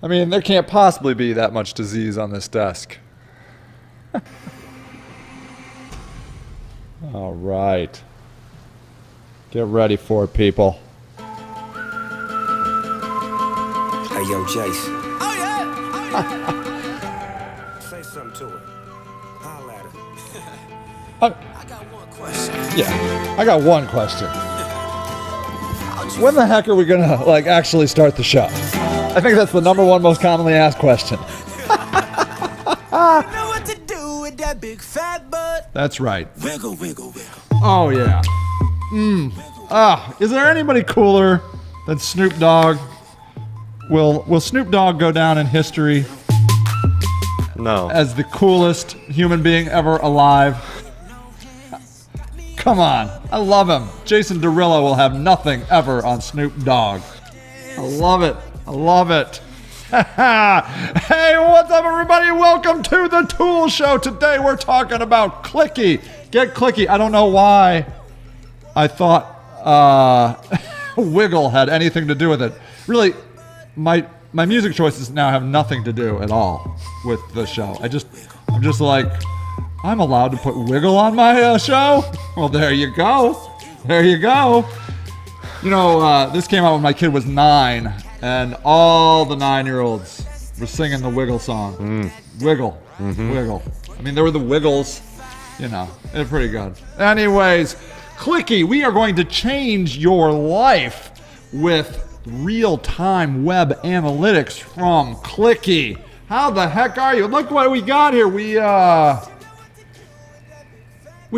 I mean, there can't possibly be that much disease on this desk. All right. Get ready for it, people. Hey, yo, Jason. Oh, yeah. Say something to her. Holla at her. I got one question. Yeah, I got one question. When the heck are we gonna actually start the show? I think that's the number one most commonly asked question. Know what to do with that big fat butt. That's right. Wiggle, wiggle, wiggle. Oh yeah. Is there anybody cooler than Snoop Dogg? Will Snoop Dogg go down in history No. as the coolest human being ever alive? Come on, I love him. Jason Derulo will have nothing ever on Snoop Dogg. I love it. I love it. Hey, what's up, everybody? Welcome to the Tool Show. Today we're talking about Clicky. Get Clicky. I don't know why I thought Wiggle had anything to do with it. Really, my music choices now have nothing to do at all with the show. I'm just like, I'm allowed to put Wiggle on my show? Well, there you go. There you go. You know, this came out when my kid was 9, and all the 9-year-olds were singing the Wiggle song. Wiggle. Wiggle. I mean, there were the Wiggles. You know, they're pretty good. Anyways, Clicky, we are going to change your life with real-time web analytics from Clicky. How the heck are you? Look what we got here. We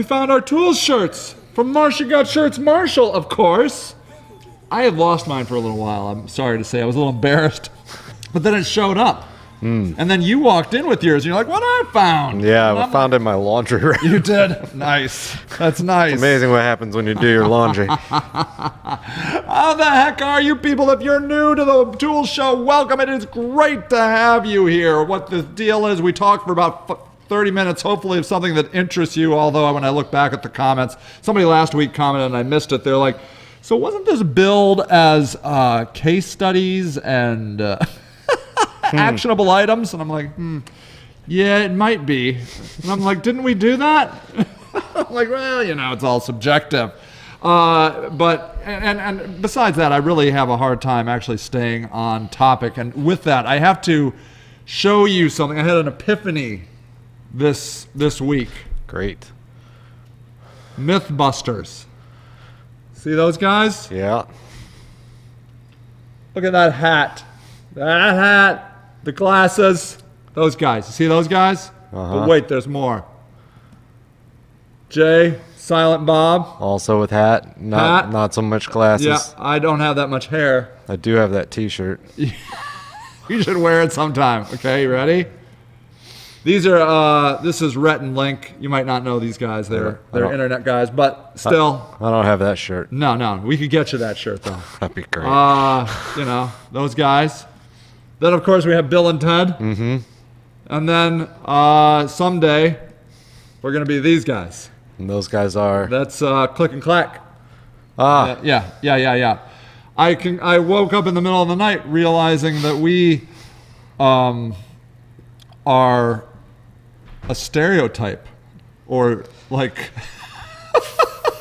found our Tools shirts from Marcia Got Shirts Marshall, of course. I had lost mine for a little while. I'm sorry to say. I was a little embarrassed. But then it showed up. And then you walked in with yours, and you're like, what I found? Yeah, And I I'm found it in my laundry rack. You did? Nice. That's nice. Amazing what happens when you do your laundry. How the heck are you people? If you're new to the Tool Show, welcome. It is great to have you here. What the deal is, we talked for about 30 minutes, hopefully of something that interests you, although when I look back at the comments, somebody last week commented and I missed it. They're like, so wasn't this billed as case studies and actionable items? And I'm like, yeah, it might be. And I'm like, didn't we do that? I'm like, well, you know, it's all subjective. But besides that, I really have a hard time actually staying on topic. And with that, I have to show you something. I had an epiphany this week. Great. Mythbusters. See those guys? Yeah. Look at that hat. That hat. The glasses. Those guys. You see those guys? But wait, there's more. Jay, Silent Bob. Also with hat. Not so much glasses. Yeah, I don't have that much hair. I do have that t-shirt. You should wear it sometime. Okay, you ready? These are, this is Rhett and Link. You might not know these guys. They're internet guys, but still. I don't have that shirt. No. We could get you that shirt, though. That'd be great. You know, those guys. Then, of course, we have Bill and Ted. And then someday, we're going to be these guys. And those guys are... That's Click and Clack. Ah. Yeah. I woke up in the middle of the night realizing that we are a stereotype, or like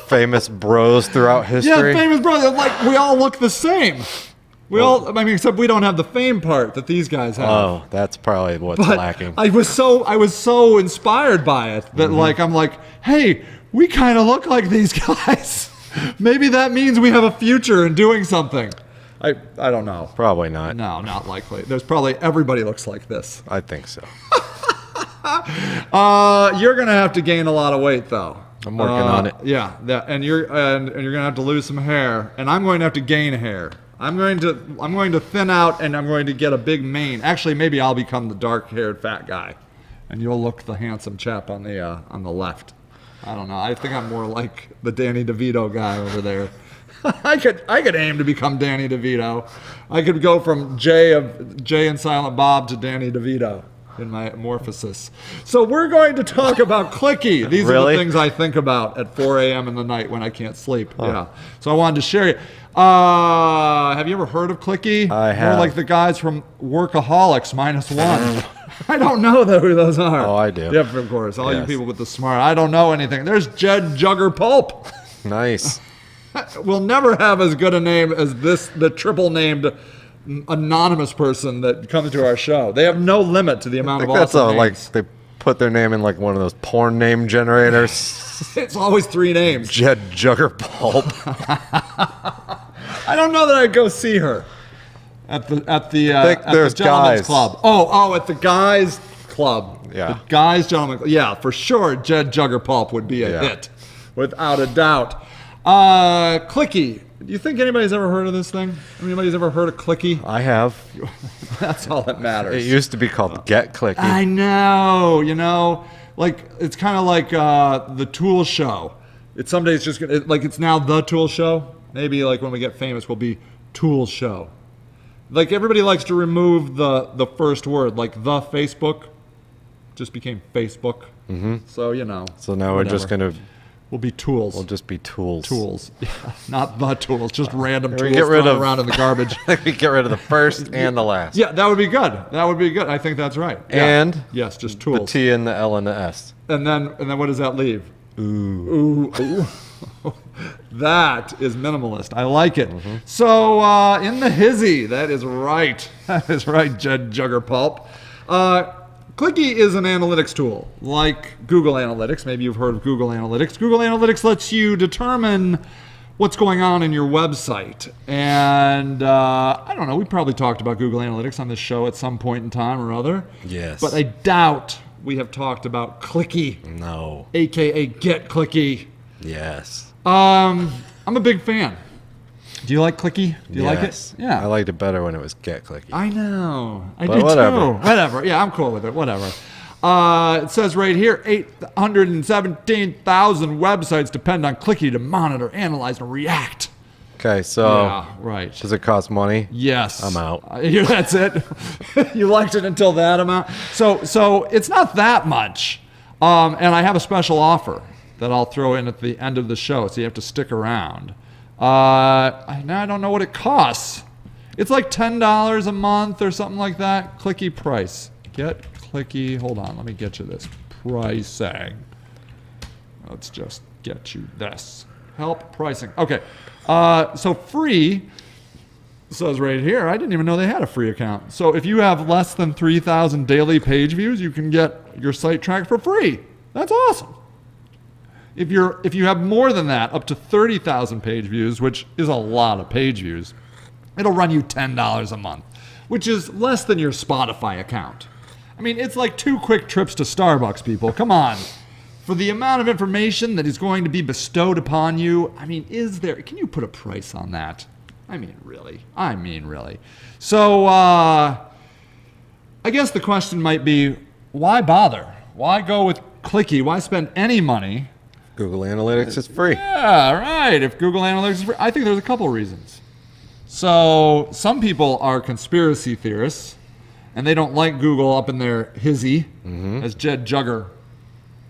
famous bros throughout history. Yeah, famous bros. Like we all look the same. I mean, except we don't have the fame part that these guys have. Oh, that's probably what's lacking. I was so inspired by it that like I'm like, hey, we kind of look like these guys. Maybe that means we have a future in doing something. I don't know. Probably not. No, not likely. There's probably everybody looks like this. I think so. You're gonna have to gain a lot of weight though. I'm working on it. Yeah, and you're gonna have to lose some hair, and I'm going to have to gain hair. I'm going to thin out, and I'm going to get a big mane. Actually, maybe I'll become the dark-haired fat guy, and you'll look the handsome chap on the left. I don't know. I think I'm more like the Danny DeVito guy over there. I could aim to become Danny DeVito. I could go from Jay and Silent Bob to Danny DeVito in my amorphosis. So we're going to talk about Clicky. These are the things I think about at 4 a.m. in the night when I can't sleep. Yeah. So I wanted to share it. Have you ever heard of Clicky? I have. More like the guys from Workaholics -1. I don't know who those are. Oh, I do. Yep, of course. All you Yes. people with the smart. I don't know anything. There's Jed Jugger Pulp. Nice. We'll never have as good a name as the triple named anonymous person that comes to our show. They have no limit to the I amount think of that's awesome like names. they put their name in like one of those porn name generators. It's always 3 names. Jed Jugger Pulp. I don't know that I'd go see her at the think at there's the gentlemen's guys. club. At the guys club. Yeah. The guys gentlemen. Yeah, for sure. Jed Jugger Pulp would be a Yeah. hit, without a doubt. Clicky. Do you think anybody's ever heard of this thing? Anybody's ever heard of Clicky? I have. That's all that matters. It used to be called Get Clicky. I know, like it's kind of like the Tool Show. It's someday it's just gonna like it's now the Tool Show. Maybe like when we get famous, we'll be Tool Show. Like everybody likes to remove the first word, like the Facebook, just became Facebook. Mm-hmm. So So now we're just whatever. gonna We'll be Tools. we'll just be tools. Tools, yeah, not the Tools, just random we tools get rid thrown of- around in the garbage. we get rid of the first and the last. Yeah, that would be good. That would be good. I think that's right. Yeah. And yes, just the Tools. T and the L and the S. And then what does that leave? Ooh. That is minimalist. I like it. Mm-hmm. So in the hizzy, that is right. That is right, Jed Jugger Pulp. Clicky is an analytics tool, like Google Analytics. Maybe you've heard of Google Analytics. Google Analytics lets you determine what's going on in your website. And I don't know, we probably talked about Google Analytics on this show at some point in time or other. Yes. But I doubt we have talked about Clicky, No. aka Get Clicky. Yes. I'm a big fan. Do you like Clicky? Do you like it? Yes. Yeah. I liked it better when it was Get Clicky. I know. I But do whatever. too. Whatever. Yeah, I'm cool with it. Whatever. It says right here, 817,000 websites depend on Clicky to monitor, analyze, and react. Okay, so Yeah, right. does it cost money? Yes. I'm out. Yeah, that's it. You liked it until that amount. So it's not that much. And I have a special offer that I'll throw in at the end of the show, so you have to stick around. Now I don't know what it costs. It's like $10 a month or something like that. Clicky price. Get Clicky. Hold on, let me get you this pricing. Let's just get you this. Help pricing. Okay. So free says right here. I didn't even know they had a free account. So if you have less than 3,000 daily page views, you can get your site tracked for free. That's awesome. If you have more than that, up to 30,000 page views, which is a lot of page views, it'll run you $10 a month, which is less than your Spotify account. I mean, it's like 2 quick trips to Starbucks, people. Come on. For the amount of information that is going to be bestowed upon you, I mean, can you put a price on that? I mean, really. So, I guess the question might be, why bother? Why go with Clicky? Why spend any money? Google Analytics is free. Yeah, right. If Google Analytics is free, I think there's a couple reasons. So some people are conspiracy theorists, and they don't like Google up in their hizzy, as Jed Jugger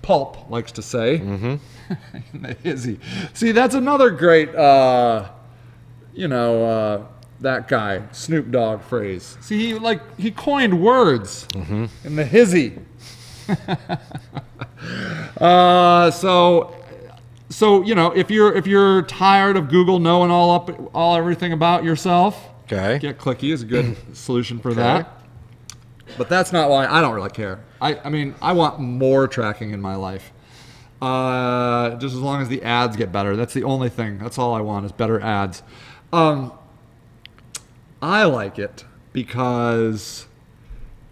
Pulp likes to say. In the hizzy. See, that's another great, that guy, Snoop Dogg phrase. See, he coined words in the hizzy. So if you're tired of Google knowing everything about yourself, Okay. Get Clicky is a good solution for that. But that's not why I don't really care. I mean, I want more tracking in my life. Just as long as the ads get better. That's the only thing. That's all I want is better ads. I like it because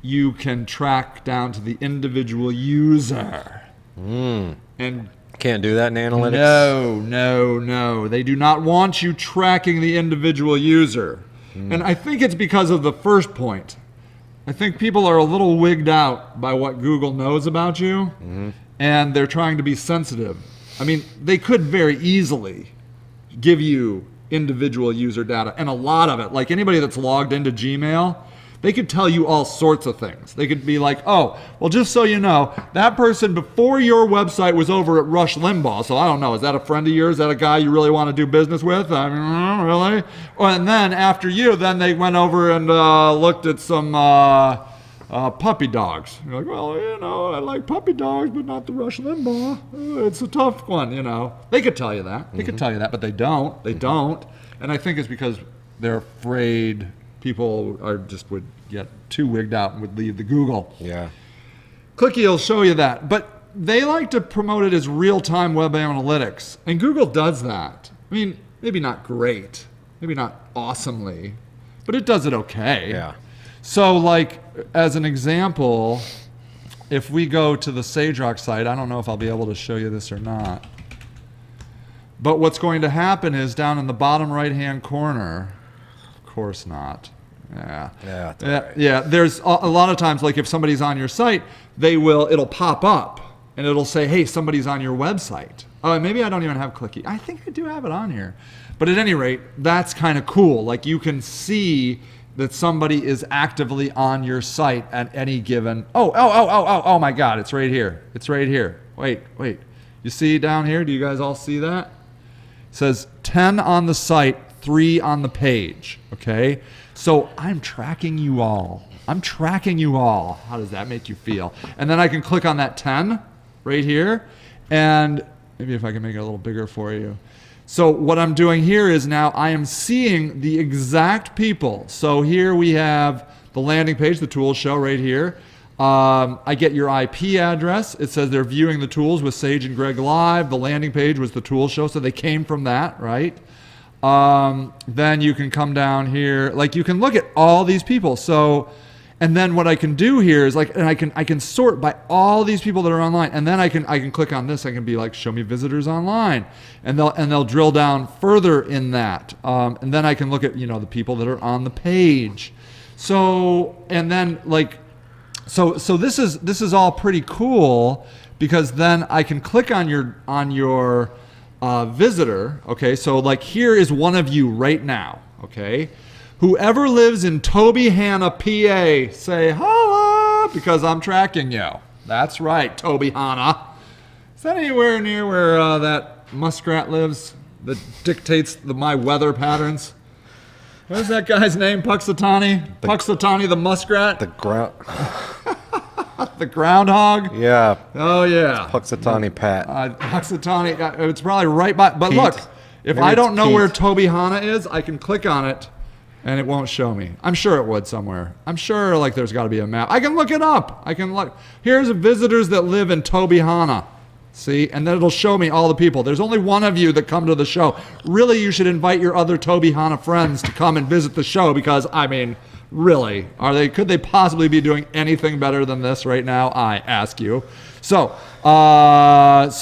you can track down to the individual user. And Can't do that in analytics? no. They do not want you tracking the individual user. And I think it's because of the first point. I think people are a little wigged out by what Google knows about you, and they're trying to be sensitive. I mean, they could very easily give you individual user data, and a lot of it, like anybody that's logged into Gmail, They could tell you all sorts of things. They could be like, oh, well, just so you know, that person before your website was over at Rush Limbaugh. So I don't know, is that a friend of yours? Is that a guy you really want to do business with? I mean, really? And then after you, then they went over and looked at some puppy dogs. You're like, well, you know, I like puppy dogs, but not the Rush Limbaugh. It's a tough one, you know. They could tell you that. They could tell you that, but they don't. They don't. And I think it's because they're afraid people would get too wigged out and would leave the Google. Yeah. Clicky will show you that. But they like to promote it as real-time web analytics. And Google does that. I mean, maybe not great. Maybe not awesomely. But it does it okay. Yeah. So, like, as an example, if we go to the SageRock site, I don't know if I'll be able to show you this or not. But what's going to happen is down in the bottom right-hand corner, of course not. Yeah. There's a lot of times, like if somebody's on your site, it'll pop up and it'll say, hey, somebody's on your website. Oh, and maybe I don't even have Clicky. I think I do have it on here. But at any rate, that's kind of cool. Like you can see that somebody is actively on your site at any given. Oh my God, it's right here. It's right here. Wait. You see down here? Do you guys all see that? It says 10 on the site, 3 on the page. Okay? So I'm tracking you all. How does that make you feel? And then I can click on that 10 right here. And maybe if I can make it a little bigger for you. So what I'm doing here is now I am seeing the exact people. So here we have the landing page, the tools show right here. I get your IP address. It says they're viewing the tools with Sage and Greg Live. The landing page was the tools show, so they came from that, right? Then you can come down here, like you can look at all these people. So, and then what I can do here is like, and I can sort by all these people that are online, and then I can click on this. I can be like, show me visitors online, and they'll drill down further in that, and then I can look at the people that are on the page. So, and then like, so this is all pretty cool because then I can click on your visitor, okay? So like here is one of you right now, okay? Whoever lives in Tobyhanna, PA, say holla because I'm tracking you. That's right, Tobyhanna. Is that anywhere near where that muskrat lives that dictates my weather patterns? What is that guy's name? Puxatani the muskrat? The groundhog? Yeah. Oh, yeah. Puxatani Pat. Puxatani, it's probably right by. But Pete. look, if Maybe I don't know Pete. where Tobyhanna is, I can click on it and it won't show me. I'm sure it would somewhere. I'm sure like there's got to be a map. I can look it up. I can look. Here's visitors that live in Tobyhanna. See? And then it'll show me all the people. There's only one of you that come to the show. Really, you should invite your other Tobyhanna friends to come and visit the show because, I mean, really, could they possibly be doing anything better than this right now? I ask you. So and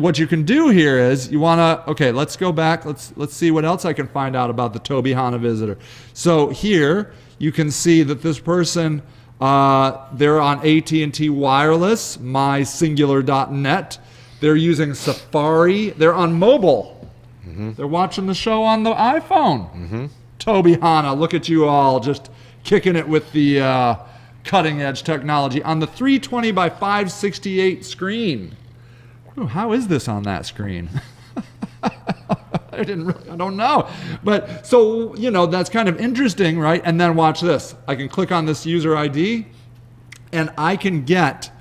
what you can do here is you want to, okay, let's go back. Let's see what else I can find out about the Tobyhanna visitor. So here you can see that this person, they're on AT&T Wireless, mysingular.net. They're using Safari. They're on mobile. Mm-hmm. They're watching the show on the iPhone. Mm-hmm. Tobyhanna, look at you all just kicking it with the cutting edge technology on the 320 by 568 screen. Ooh, how is this on that screen? I don't know. But so, that's kind of interesting, right? And then watch this. I can click on this user ID and I can get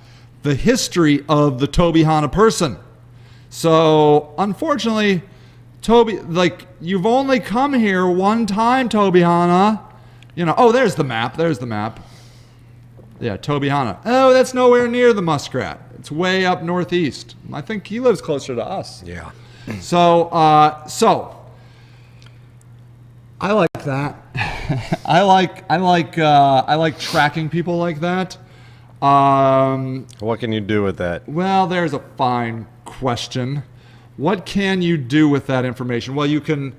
the history of the Tobyhanna person. So unfortunately, you've only come here one time, Tobyhanna. There's the map. Yeah, Tobyhanna. Oh, that's nowhere near the muskrat. It's way up northeast. I think he lives closer to us. Yeah. So I like that. I like tracking people like that. What can you do with that? Well, there's a fine question. What can you do with that information? Well, you can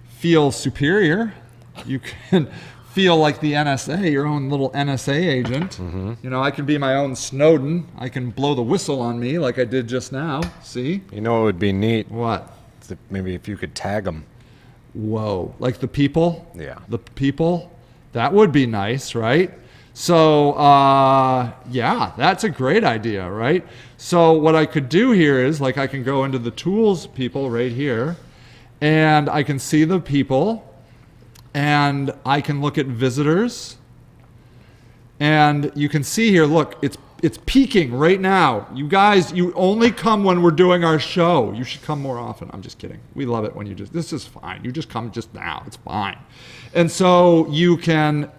feel superior. You can feel like the NSA, your own little NSA agent. Mm-hmm. I can be my own Snowden. I can blow the whistle on me like I did just now. See? It would be neat? What? Maybe if you could tag them. Whoa. Like the people? Yeah. The people? That would be nice, right? So, yeah, that's a great idea, right? So what I could do here is, like, I can go into the tools people right here, and I can see the people, and I can look at visitors, and you can see here, look, it's peaking right now. You guys, you only come when we're doing our show. You should come more often. I'm just kidding. We love it when this is fine. You just come just now. It's fine. And so you can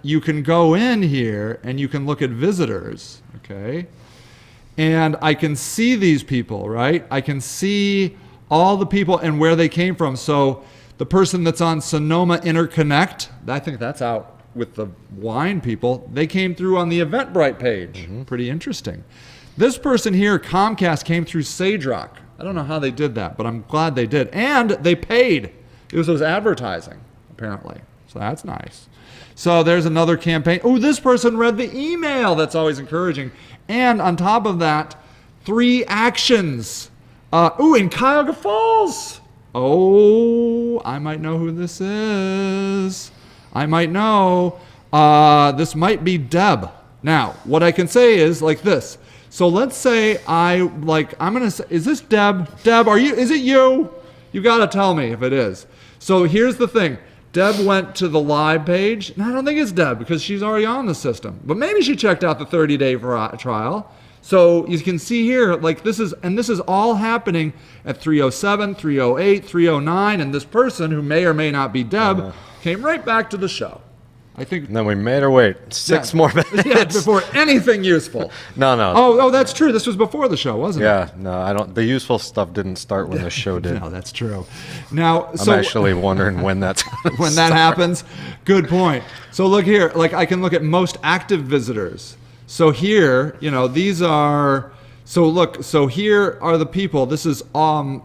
go in here and you can look at visitors, okay? And I can see these people, right? I can see all the people and where they came from. So the person that's on Sonoma Interconnect, I think that's out with the wine people, they came through on the Eventbrite page. Pretty interesting. This person here, Comcast, came through SageRock. I don't know how they did that, but I'm glad they did. And they paid. It was advertising, apparently. So that's nice. So there's another campaign. Oh, this person read the email. That's always encouraging. And on top of that, 3 actions. In Cuyahoga Falls. Oh, I might know who this is. I might know. This might be Deb. Now, what I can say is like this. So let's say I'm gonna say, is this Deb? Deb, is it you? You gotta tell me if it is. So here's the thing. Deb went to the live page, and I don't think it's Deb because she's already on the system. But maybe she checked out the 30-day trial. So you can see here, like this is all happening at 3:07, 3:08, 3:09, and this person who may or may not be Deb came right back to the show. I think. And then we made her wait 6 more minutes. Yeah, before anything useful. No. Oh, that's true. This was before the show, wasn't it? Yeah, no, I don't. The useful stuff didn't start when the show did. No, that's true. Now, I'm actually wondering when that's when that happens. Good point. So look here. Like I can look at most active visitors. So here, these are. So look. So here are the people. This is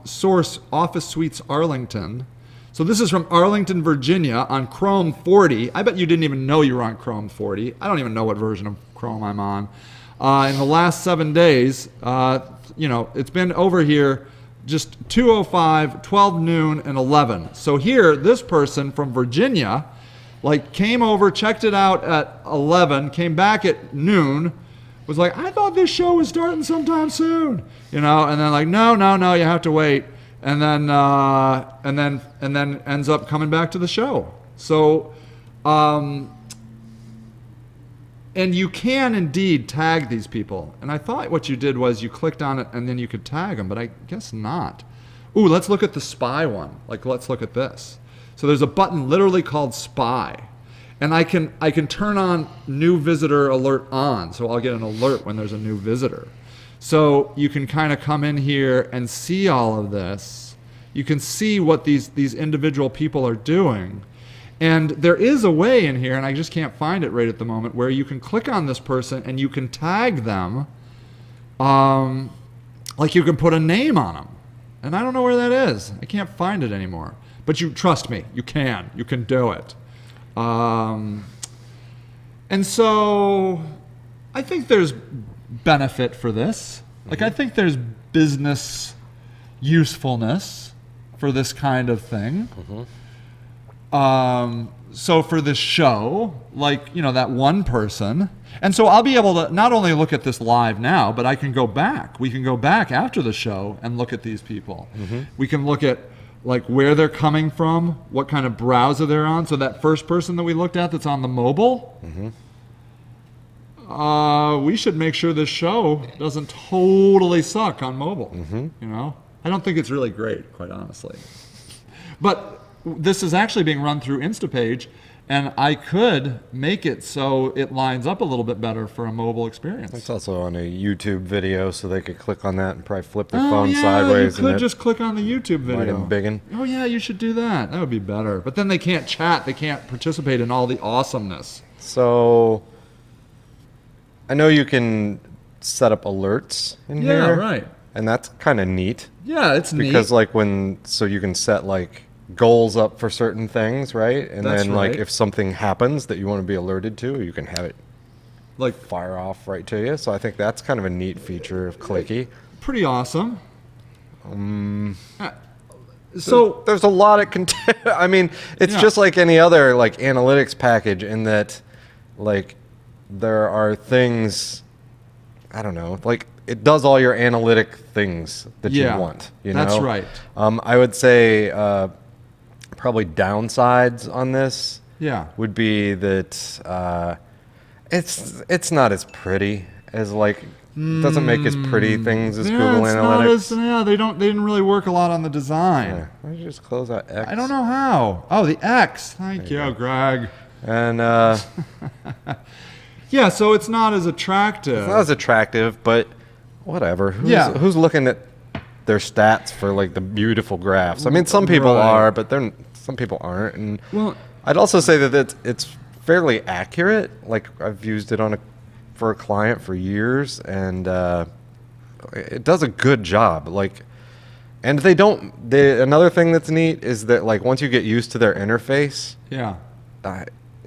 Source Office Suites Arlington. So this is from Arlington, Virginia on Chrome 40. I bet you didn't even know you were on Chrome 40. I don't even know what version of Chrome I'm on. In the last 7 days, it's been over here just 2:05, 12 noon, and 11. So here, this person from Virginia, came over, checked it out at 11, came back at noon, was like, I thought this show was starting sometime soon, and then no, you have to wait. And then ends up coming back to the show. So, and you can indeed tag these people. And I thought what you did was you clicked on it and then you could tag them, but I guess not. Ooh, let's look at the spy one. Let's look at this. So there's a button literally called spy, and I can turn on new visitor alert on, so I'll get an alert when there's a new visitor. So you can kind of come in here and see all of this. You can see what these individual people are doing. And there is a way in here, and I just can't find it right at the moment, where you can click on this person and you can tag them. You can put a name on them. And I don't know where that is. I can't find it anymore. But you trust me, you can. You can do it. And so I think there's benefit for this. I think there's business usefulness for this kind of thing. So for this show, that one person, and so I'll be able to not only look at this live now, but I can go back. We can go back after the show and look at these people. We can look at where they're coming from, what kind of browser they're on. So that first person that we looked at that's on the mobile, we should make sure this show doesn't totally suck on mobile. I don't think it's really great, quite honestly. But this is actually being run through Instapage, and I could make it so it lines up a little bit better for a mobile experience. It's also on a YouTube video, so they could click on that and probably flip their phone sideways. You could just click on the YouTube video. Biggin. Oh yeah, you should do that. That would be better. But then they can't chat. They can't participate in all the awesomeness. So I know you can set up alerts in here. Yeah, right. And that's kind of neat. Yeah, it's neat. Because so you can set goals up for certain things, right? And That's then right. If something happens that you want to be alerted to, you can have it fire off right to you. So I think that's kind of a neat feature of Clicky. Pretty awesome. So there's a lot of content. I mean, it's just like any other analytics package in that like there are things, I don't know, like it does all your analytic things that Yeah, you want. You that's know? right. I would say probably downsides on this Yeah. would be that it's not as pretty as like doesn't make as pretty things as Google it's Analytics. Not as, they didn't really work a lot on the design. Yeah. Why don't you just close out X? I don't know how. Oh, the X. Thank you, Greg. And Yeah, so it's not as attractive. it's not as attractive, but whatever. Who's looking at their stats for like the beautiful graphs? I mean, some people Right. are, but some people aren't. And Well- I'd also say that it's fairly accurate. Like I've used it for a client for years, and it does a good job. Like, and another thing that's neat is that like once you get used to their interface, Yeah.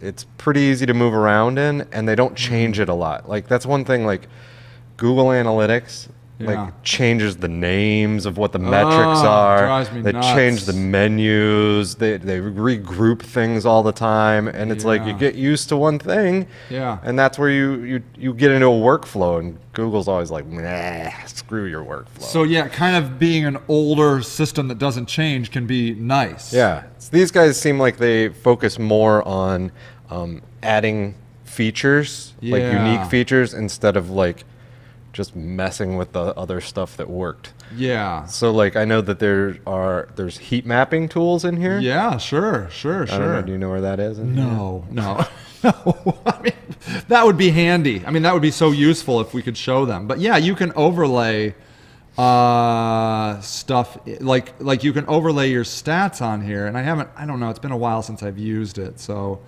it's pretty easy to move around in, and they don't change it a lot. Like that's one thing. Like Google Analytics, Yeah. like changes the names of what the metrics are. drives me They nuts. change the menus. They regroup things all the time, and it's like you Yeah. get used to one thing. Yeah. And that's where you get into a workflow, and Google's always like, nah, screw your workflow. So yeah, kind of being an older system that doesn't change can be nice. Yeah, so these guys seem like they focus more on adding features, like Yeah. unique features, instead of like just messing with the other stuff that worked. Yeah. So like I know that there's heat mapping tools in here. Yeah, sure. I don't know. Do you know where that is? in here? No. No. I mean, that would be handy. I mean, that would be so useful if we could show them. But yeah, you can overlay stuff like you can overlay your stats on here. And I don't know. It's been a while since I've used it, so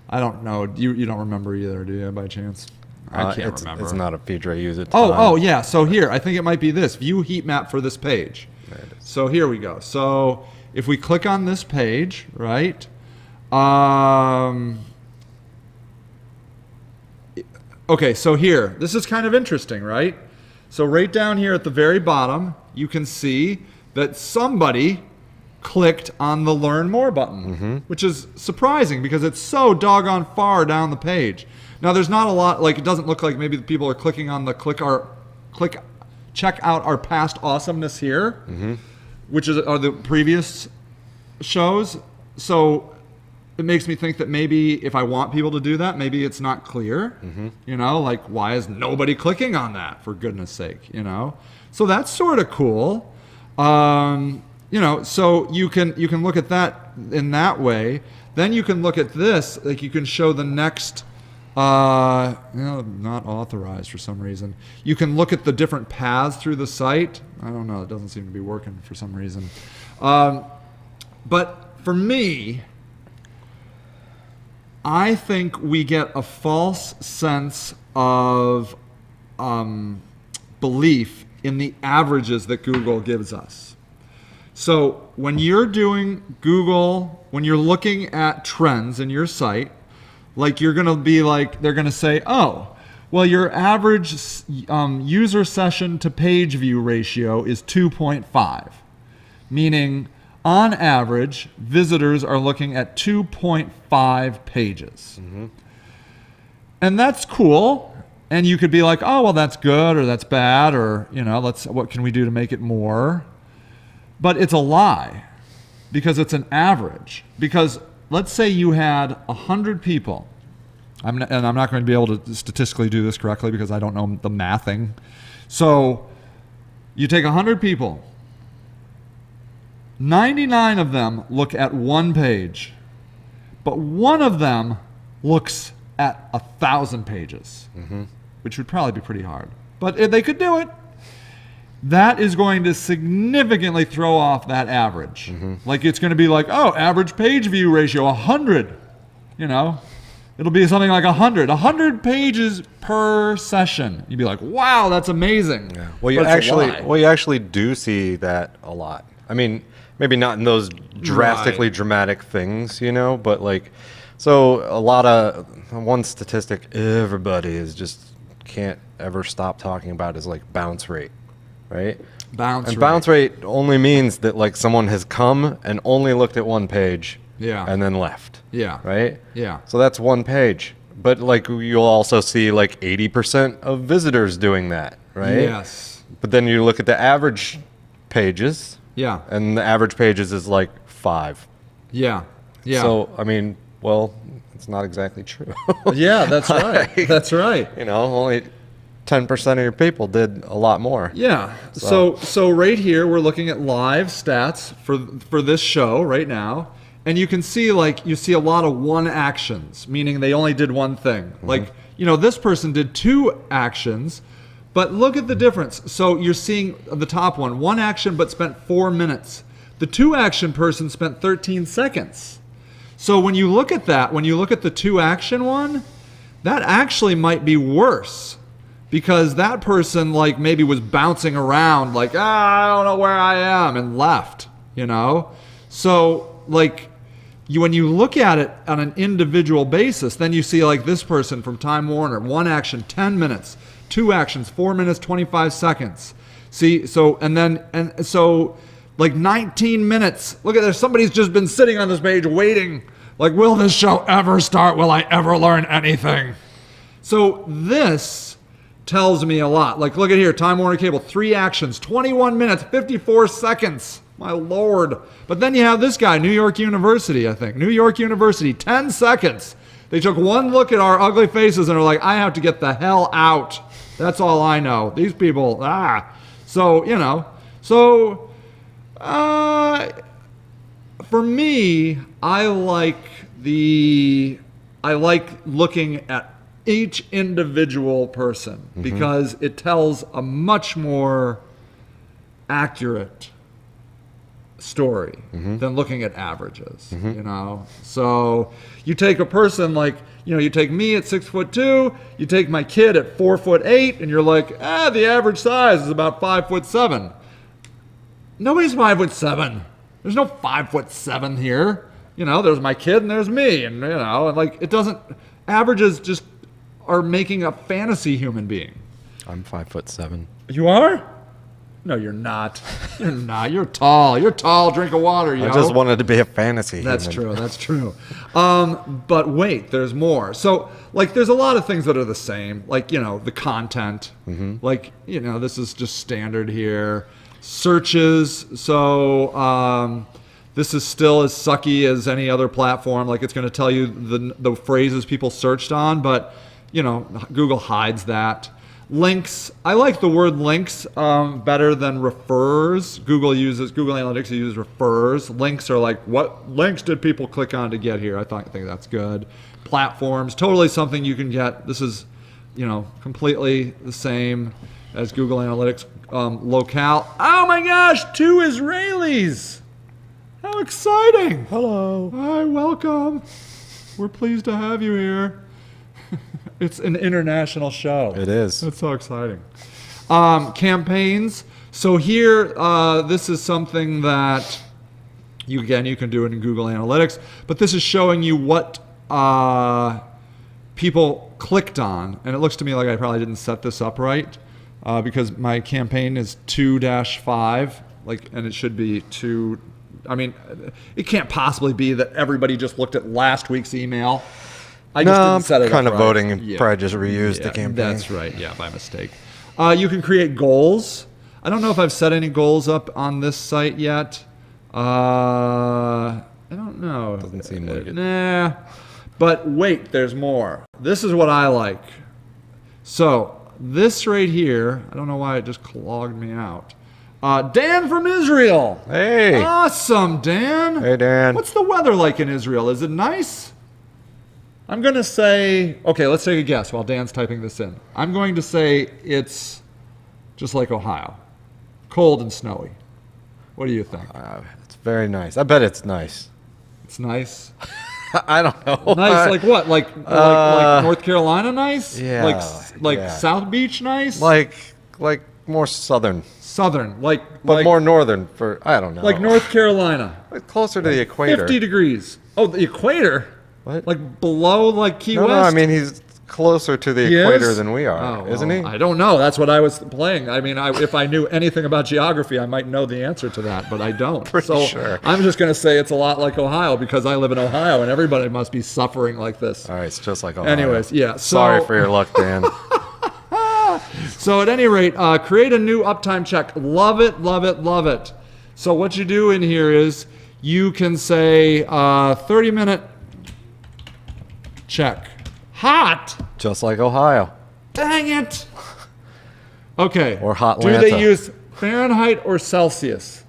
I don't know. You don't remember either, do you, by chance? I can't remember. It's not a feature I use it. Oh, yeah. So here, I think it might be this view heat map for this page. There it is. So here we go. So if we click on this page, right? Okay, so here, this is kind of interesting, right? So right down here at the very bottom, you can see that somebody clicked on the Learn More button, which is surprising because it's so doggone far down the page. Now, there's not a lot, like it doesn't look like maybe the people are clicking on the check out our past awesomeness here, which are the previous shows. So it makes me think that maybe if I want people to do that, maybe it's not clear. You know, like why is nobody clicking on that, for goodness sake, you know? So that's sort of cool. You know, so you can look at that in that way. Then you can look at this, like you can show the next not authorized for some reason. You can look at the different paths through the site. I don't know, it doesn't seem to be working for some reason. But for me, I think we get a false sense of belief in the averages that Google gives us. So when you're doing Google, when you're looking at trends in your site, like you're going to be like, they're going to say, oh, well, your average user session to page view ratio is 2.5, meaning on average, visitors are looking at 2.5 pages. And that's cool. And you could be like, oh, well, that's good or that's bad, or, you know, what can we do to make it more? But it's a lie because it's an average. Because let's say you had 100 people, and I'm not going to be able to statistically do this correctly because I don't know the mathing. So you take 100 people, 99 of them look at one page, but one of them looks at 1,000 pages, which would probably be pretty hard. But if they could do it. That is going to significantly throw off that average. Like it's going to be like, oh, average page view ratio 100. You know, it'll be something like 100 pages per session. You'd be like, wow, that's amazing. Yeah. Well, you actually do see that a lot. I mean, maybe not in those drastically dramatic things, you know, but like, so a lot of one statistic everybody is just can't ever stop talking about is like bounce rate. Right? Bounce rate only means that like someone has come and only looked at one page Yeah. and then left. Yeah. Right? Yeah. So that's one page. But like you'll also see like 80% of visitors doing that, right? Yes. But then you look at the average pages, Yeah. and the average pages is like 5. Yeah. Yeah. So I mean, well, it's not exactly true. yeah, that's right. That's right. You know, only 10% of your people did a lot more. Yeah. So right here we're looking at live stats for this show right now, and you can see you see a lot of one actions, meaning they only did one thing. Like, this person did 2 actions, but look at the difference. So you're seeing the top one action but spent 4 minutes. The 2 action person spent 13 seconds. So when you look at that, when you look at the 2 action one, that actually might be worse. Because that person maybe was bouncing around I don't know where I am and left, So when you look at it on an individual basis, then you see this person from Time Warner, 1 action, 10 minutes, 2 actions, 4 minutes, 25 seconds. See, so 19 minutes. Look at this. Somebody's just been sitting on this page waiting. Will this show ever start? Will I ever learn anything? So this tells me a lot. Look at here, Time Warner Cable, 3 actions, 21 minutes, 54 seconds. My Lord. But then you have this guy, New York University, I think. New York University, 10 seconds. They took 1 look at our ugly faces and are like, I have to get the hell out. That's all I know. These people, So, for me, I like looking at each individual person because it tells a much more accurate story than looking at averages, So you take a person you take me at 6'2", you take my kid at 4'8", and you're like, the average size is about 5'7". Nobody's 5'7". There's no 5'7" here. There's my kid and there's me, and it doesn't. Averages just are making a fantasy human being. I'm 5'7". You are? No, you're not. You're not. You're tall. You're tall. Drink of water. I just wanted to be a fantasy. That's human. true. That's true. But wait, there's more. So, there's a lot of things that are the same. The content. This is just standard here. Searches. So, this is still as sucky as any other platform. It's going to tell you the phrases people searched on, but Google hides that. Links. I like the word links better than refers. Google Analytics uses refers. Links are what links did people click on to get here? I think that's good. Platforms. Totally something you can get. This is, completely the same as Google Analytics. Locale. Oh my gosh, 2 Israelis. How exciting! Hello. Hi, welcome. We're pleased to have you here. It's an international show. It is. That's so exciting. Campaigns. So here, this is something that you can do it in Google Analytics, but this is showing you what people clicked on, and it looks to me like I probably didn't set this up right because my campaign is 2-5, and it should be 2. I mean, it can't possibly be that everybody just looked at last week's email. I just didn't set it up kind of right. voting and probably just reused the campaign. That's right. Yeah, by mistake. You can create goals. I don't know if I've set any goals up on this site yet. I don't know. Doesn't seem like it. Nah. But wait, there's more. This is what I like. So this right here, I don't know why it just clogged me out. Dan from Israel. Hey. Awesome, Dan. Hey, Dan. What's the weather like in Israel? Is it nice? I'm going to say, okay, let's take a guess while Dan's typing this in. I'm going to say it's just like Ohio. Cold and snowy. What do you think? It's very nice. I bet it's nice. It's nice. I don't know. Nice, like what? Like North Carolina nice? Yeah. Like yeah. South Beach nice? Like more southern, Southern, but more northern for, I don't know. like North Carolina. Like closer to the equator. 50 degrees. Oh, the equator? What? Like below Key No, West? I mean he's closer to the He equator is? than we are, Oh, isn't well, he? I don't know. That's what I was playing. I mean, if I knew anything about geography, I might know the answer to that, but I don't. Pretty sure. I'm just going to say it's a lot like Ohio because I live in Ohio and everybody must be suffering like this. All right, it's just like Ohio. Anyways, yeah. Sorry for your luck, Dan. So at any rate, create a new uptime check. Love it, love it, love it. So what you do in here is you can say 30-minute check. Hot? Just like Ohio. Dang it. Okay. Or hot Do Lanta. they use Fahrenheit or Celsius?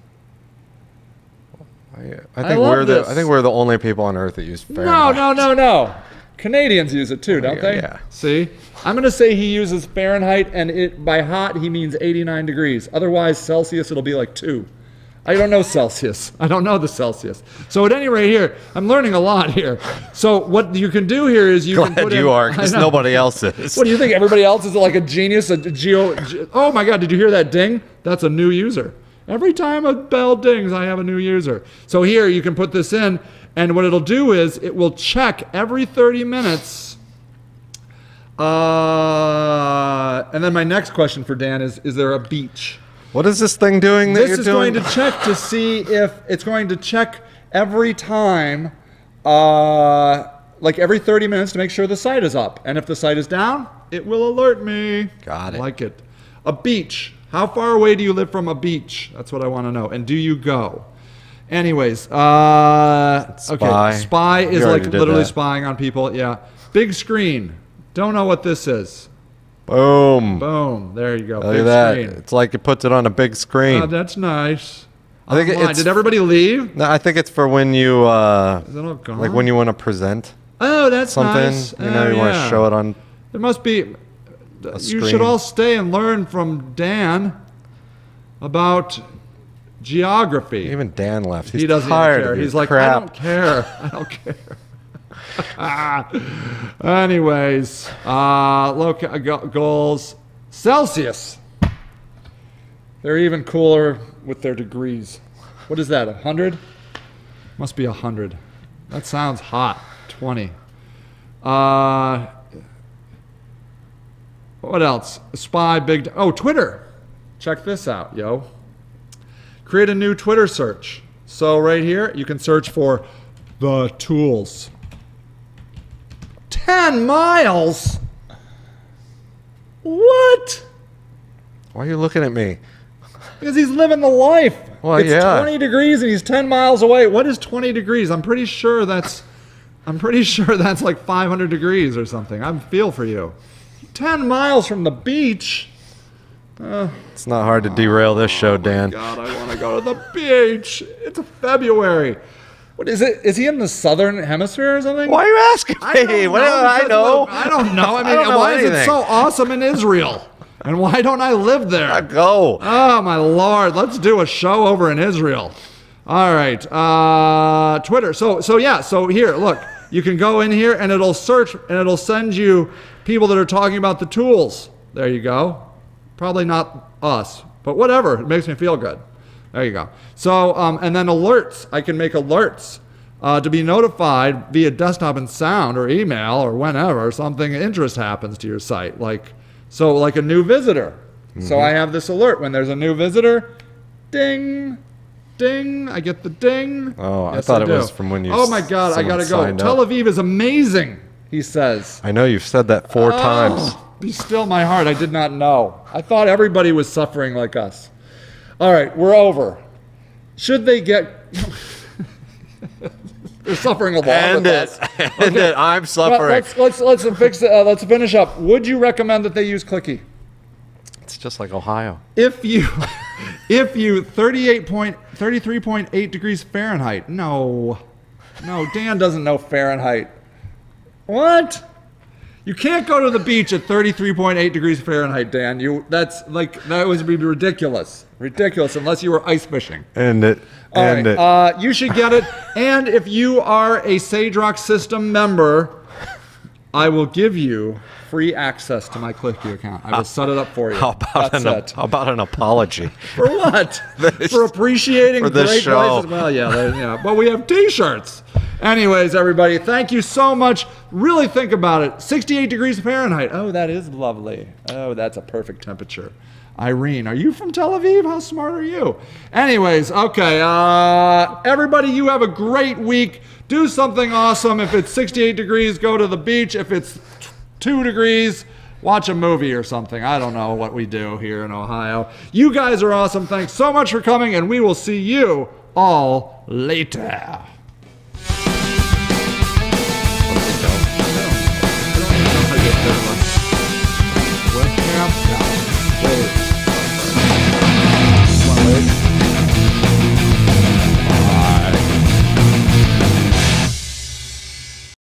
I love this. think we're the only people on Earth that use Fahrenheit. No. Canadians use it too, don't they? Yeah. See? I'm going to say he uses Fahrenheit, and by hot, he means 89 degrees. Otherwise, Celsius, it'll be like 2. I don't know Celsius. I don't know the Celsius. So at any rate here, I'm learning a lot here. So what you can do here is you can Glad put you in, are, because I know. nobody else is. What do you think? Everybody else is like a genius, oh my God, did you hear that ding? That's a new user. Every time a bell dings, I have a new user. So here you can put this in, and what it'll do is it will check every 30 minutes. And then my next question for Dan is there a beach? What is this thing doing that This you're is doing? going to check to see if it's going to check every time, like every 30 minutes to make sure the site is up. And if the site is down, it will alert me. Got it. Like it. A beach. How far away do you live from a beach? That's what I want to know. And do you go? Anyways, okay. Spy. Spy We is already like did literally that. spying on people. Yeah. Big screen. Don't know what this is. Boom. Boom. There you go. Look Big at that. screen. It's like it puts it on a big screen. Oh, that's nice. I think Online. it's- Did everybody leave? No, I think it's for when you, Is it all gone? like when you want to present Oh, that's something. nice. You know, you want to show it on. There must be. You screen. should all stay and learn from Dan about geography. Even Dan left. He's He doesn't tired even care. of your He's like, crap. I don't care. I don't care. Anyways, goals. Celsius. They're even cooler with their degrees. What is that, 100? Must be 100. That sounds hot. 20. What else? Spy, Twitter. Check this out, yo. Create a new Twitter search. So right here, you can search for the tools. 10 miles? What? Why are you looking at me? Because he's living the life. Well, it's yeah. 20 degrees and he's 10 miles away. What is 20 degrees? I'm pretty sure that's like 500 degrees or something. I feel for you. 10 miles from the beach. It's not hard to derail this show, Dan. God, I want to go to the beach. It's February. What is it? Is he in the southern hemisphere or something? Why are you asking me? What do I know? I don't know. I mean, don't know why is it anything. so awesome in Israel? And why don't I live there? Go. Oh, my Lord. Let's do a show over in Israel. All right. Twitter. So here, look. You can go in here and it'll search and it'll send you people that are talking about the tools. There you go. Probably not us, but whatever. It makes me feel good. There you go. So, and then alerts. I can make alerts to be notified via desktop and sound or email or whenever something interest happens to your site. Like a new visitor. So I have this alert when there's a new visitor. Ding, ding. I get the ding. Oh, I Yes, thought it do. was from when you Oh my God, I someone gotta go. signed Tel up. Aviv is amazing, he says. I know you've said that 4 times. Oh, be still my heart. I did not know. I thought everybody was suffering like us. All right, we're over. Should they get... They're suffering along End with it. us. End it. I'm Well, suffering. let's finish up. Would you recommend that they use Clicky? It's just like Ohio. If you 33.8 degrees Fahrenheit. No, Dan doesn't know Fahrenheit. What? You can't go to the beach at 33.8 degrees Fahrenheit, Dan. That would be ridiculous. Ridiculous unless you were ice fishing. End it. All End right, it. you should get it. And if you are a SageRock System member, I will give you free access to my Clicky account. I will set it up for you. How about an apology? For what? For appreciating for this great show. places. Well, yeah, but we have T-shirts. Anyways, everybody, thank you so much. Really think about it. 68 degrees Fahrenheit. Oh, that is lovely. Oh, that's a perfect temperature. Irene, are you from Tel Aviv? How smart are you? Anyways, okay. Everybody, you have a great week. Do something awesome. If it's 68 degrees, go to the beach. If it's 2 degrees, watch a movie or something. I don't know what we do here in Ohio. You guys are awesome. Thanks so much for coming, and we will see you all later.